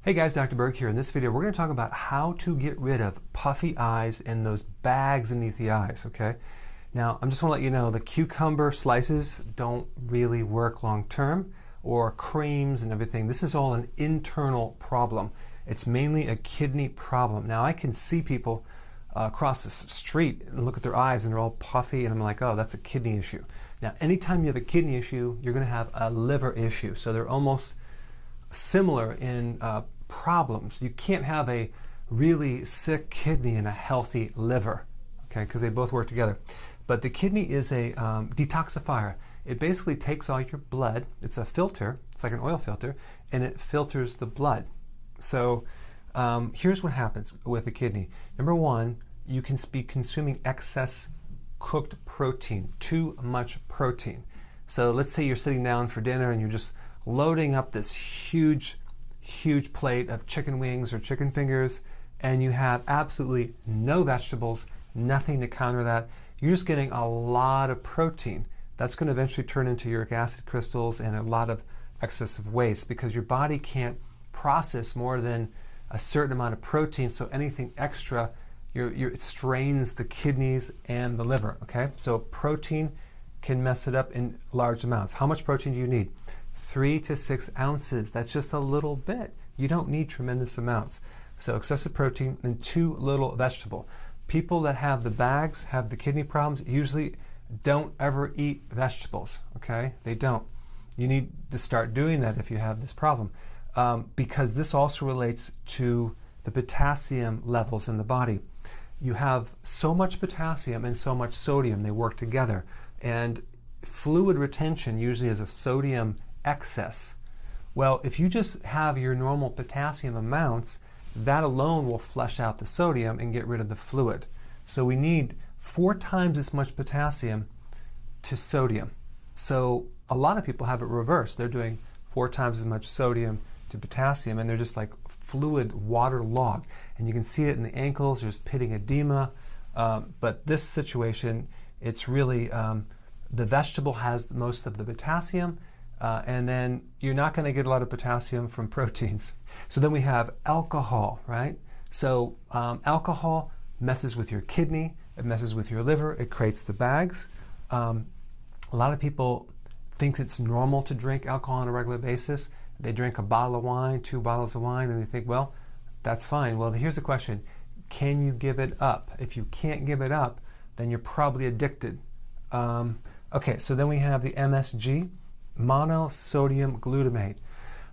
Hey guys, Dr. Berg here. In this video, we're going to talk about how to get rid of puffy eyes and those bags beneath the eyes, okay? Now, I'm just want to let you know the cucumber slices don't really work long term, or creams and everything. This is all an internal problem. It's mainly a kidney problem. Now, I can see people across the street and look at their eyes and they're all puffy, and I'm like, oh, that's a kidney issue. Now, anytime you have a kidney issue, you're going to have a liver issue. So they're almost similar in problems. You can't have a really sick kidney and a healthy liver, okay, because they both work together. But the kidney is a detoxifier. It basically takes all your blood. It's a filter. It's like an oil filter, and it filters the blood. So here's what happens with the kidney. Number one, you can be consuming excess cooked protein, too much protein. So let's say you're sitting down for dinner and you're just loading up this huge plate of chicken wings or chicken fingers, and you have absolutely no vegetables, nothing to counter that. You're just getting a lot of protein. That's going to eventually turn into uric acid crystals and a lot of excessive waste, because your body can't process more than a certain amount of protein, so anything extra, it strains the kidneys and the liver, okay? So protein can mess it up in large amounts. How much protein do you need? 3 to 6 ounces. That's just a little bit. You don't need tremendous amounts. So excessive protein and too little vegetable. People that have the bags, have the kidney problems, usually don't ever eat vegetables, okay? They don't. You need to start doing that if you have this problem, because this also relates to the potassium levels in the body. You have so much potassium and so much sodium, they work together. And fluid retention usually is a sodium excess. Well, if you just have your normal potassium amounts, that alone will flush out the sodium and get rid of the fluid. So we need 4 times as much potassium to sodium. So a lot of people have it reversed. They're doing 4 times as much sodium to potassium, and they're just like fluid waterlogged. And you can see it in the ankles. There's pitting edema. But this situation, it's really the vegetable has most of the potassium, and then you're not going to get a lot of potassium from proteins. So then we have alcohol, right? So alcohol messes with your kidney, it messes with your liver, it creates the bags. A lot of people think it's normal to drink alcohol on a regular basis. They drink a bottle of wine, 2 bottles of wine, and they think, well, that's fine. Well, here's the question. Can you give it up? If you can't give it up, then you're probably addicted. Okay, so then we have the MSG, monosodium glutamate.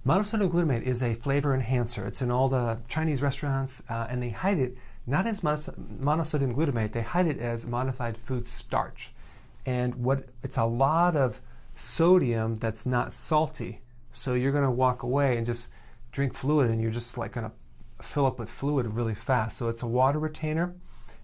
Monosodium glutamate is a flavor enhancer. It's in all the Chinese restaurants, and they hide it not as monosodium glutamate, they hide it as modified food starch. And it's a lot of sodium that's not salty. So you're going to walk away and just drink fluid, and you're just like going to fill up with fluid really fast. So it's a water retainer,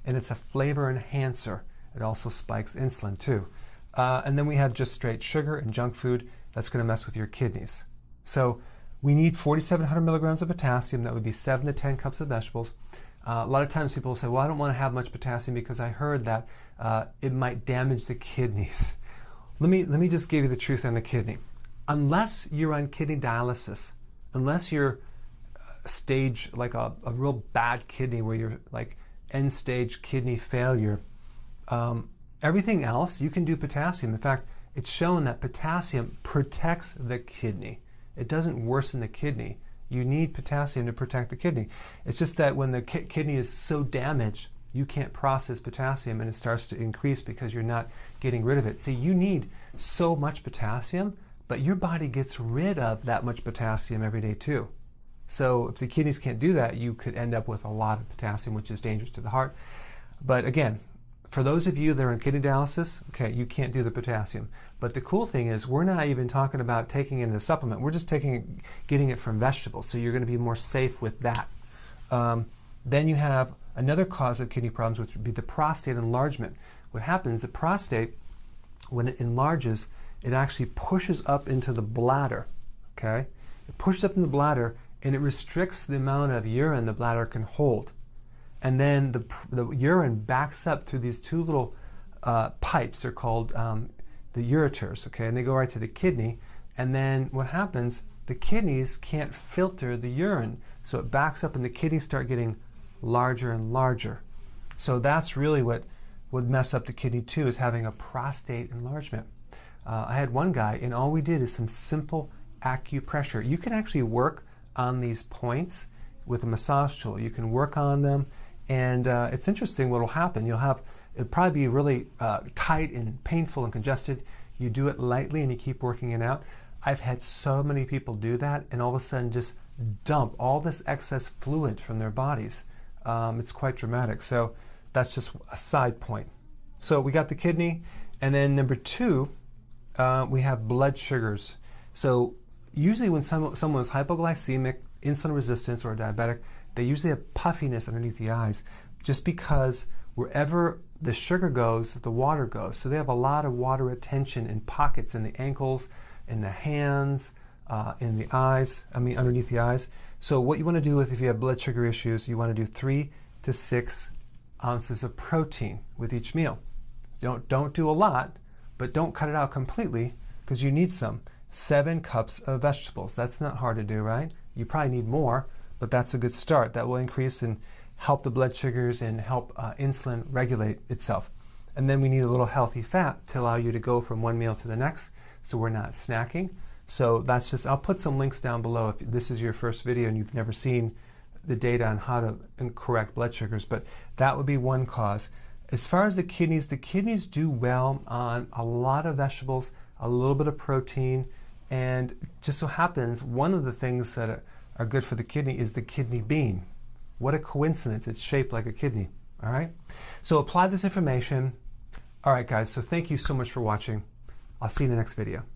and it's a flavor enhancer. It also spikes insulin too. And then we have just straight sugar and junk food that's going to mess with your kidneys. So we need 4,700 milligrams of potassium. That would be 7 to 10 cups of vegetables. A lot of times people say, well, I don't want to have much potassium because I heard that it might damage the kidneys. Let me just give you the truth on the kidney. Unless you're on kidney dialysis, unless you're stage like a real bad kidney where you're like end stage kidney failure, everything else you can do potassium. In fact, it's shown that potassium protects the kidney. It doesn't worsen the kidney. You need potassium to protect the kidney. It's just that when the kidney is so damaged, you can't process potassium, and it starts to increase because you're not getting rid of it. See, you need so much potassium, but your body gets rid of that much potassium every day too. So if the kidneys can't do that, you could end up with a lot of potassium, which is dangerous to the heart. But again, for those of you that are in kidney dialysis, okay, you can't do the potassium. But the cool thing is, we're not even talking about taking it in a supplement. We're just getting it from vegetables. So you're going to be more safe with that. Then you have another cause of kidney problems, which would be the prostate enlargement. What happens, the prostate, when it enlarges, it actually pushes up into the bladder, okay? It pushes up in the bladder, and it restricts the amount of urine the bladder can hold. And then the urine backs up through these 2 little pipes. They're called the ureters, okay? And they go right to the kidney. And then what happens, the kidneys can't filter the urine. So it backs up and the kidneys start getting larger and larger. So that's really what would mess up the kidney too, is having a prostate enlargement. I had one guy, and all we did is some simple acupressure. You can actually work on these points with a massage tool. You can work on them, and it's interesting what will happen. It'll probably be really tight and painful and congested. You do it lightly and you keep working it out. I've had so many people do that and all of a sudden just dump all this excess fluid from their bodies. It's quite dramatic. So that's just a side point. So we got the kidney, and then number 2, we have blood sugars. So usually when someone is hypoglycemic, insulin resistance, or diabetic, they usually have puffiness underneath the eyes, just because wherever the sugar goes, the water goes. So they have a lot of water retention in pockets in the ankles, in the hands, in the eyes, underneath the eyes. So what you want to do if you have blood sugar issues, you want to do 3 to 6 ounces of protein with each meal. Don't do a lot, but don't cut it out completely, because you need some. 7 cups of vegetables. That's not hard to do, right? You probably need more, but that's a good start. That will increase and help the blood sugars and help insulin regulate itself. And then we need a little healthy fat to allow you to go from one meal to the next, so we're not snacking. So that's just, I'll put some links down below if this is your first video and you've never seen the data on how to correct blood sugars, but that would be one cause. As far as the kidneys do well on a lot of vegetables, a little bit of protein, and just so happens one of the things that are good for the kidney is the kidney bean. What a coincidence, it's shaped like a kidney, all right? So apply this information. All right, guys, so thank you so much for watching. I'll see you in the next video.